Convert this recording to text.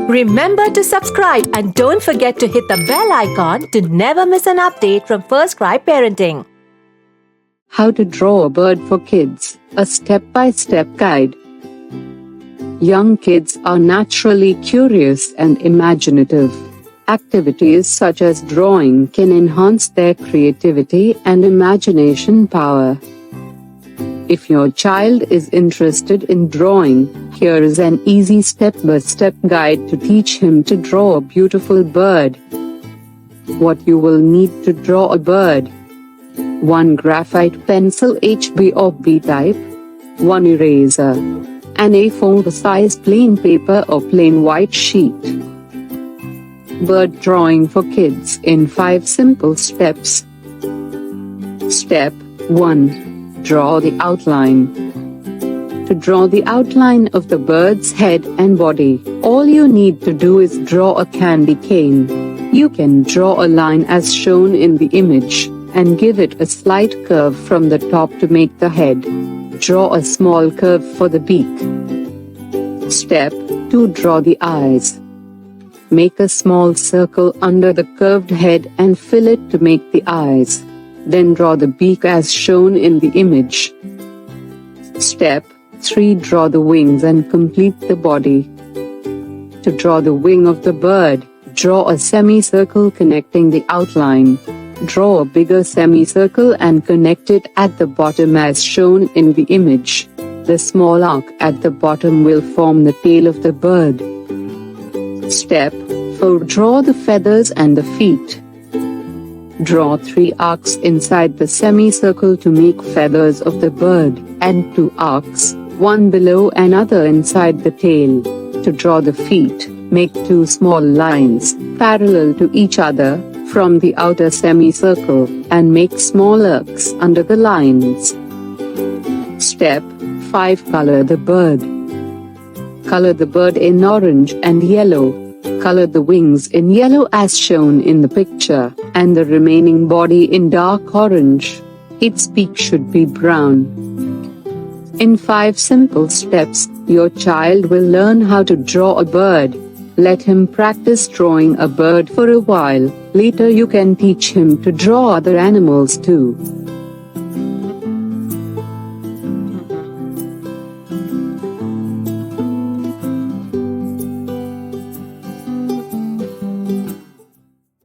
Remember to subscribe and don't forget to hit the bell icon to never miss an update from First Cry Parenting. How to Draw a Bird for Kids, a step-by-step guide. Young kids are naturally curious and imaginative. Activities such as drawing can enhance their creativity and imagination power. If your child is interested in drawing, here is an easy step-by-step guide to teach him to draw a beautiful bird. What you will need to draw a bird: 1 graphite pencil HB or B type, 1 eraser, an A4 size plain paper or plain white sheet. Bird drawing for kids in 5 simple steps. Step 1. Draw the outline. To draw the outline of the bird's head and body, all you need to do is draw a candy cane. You can draw a line as shown in the image, and give it a slight curve from the top to make the head. Draw a small curve for the beak. Step 2. Draw the eyes. Make a small circle under the curved head and fill it to make the eyes. Then draw the beak as shown in the image. Step 3. Draw the wings and complete the body. To draw the wing of the bird, draw a semicircle connecting the outline. Draw a bigger semicircle and connect it at the bottom as shown in the image. The small arc at the bottom will form the tail of the bird. Step 4. Draw the feathers and the feet. Draw 3 arcs inside the semicircle to make feathers of the bird, and 2 arcs, one below another inside the tail. To draw the feet, make 2 small lines, parallel to each other, from the outer semicircle, and make small arcs under the lines. Step 5. Color the bird. Color the bird in orange and yellow. Color the wings in yellow as shown in the picture, and the remaining body in dark orange. Its beak should be brown. In 5 simple steps, your child will learn how to draw a bird. Let him practice drawing a bird for a while. Later you can teach him to draw other animals too.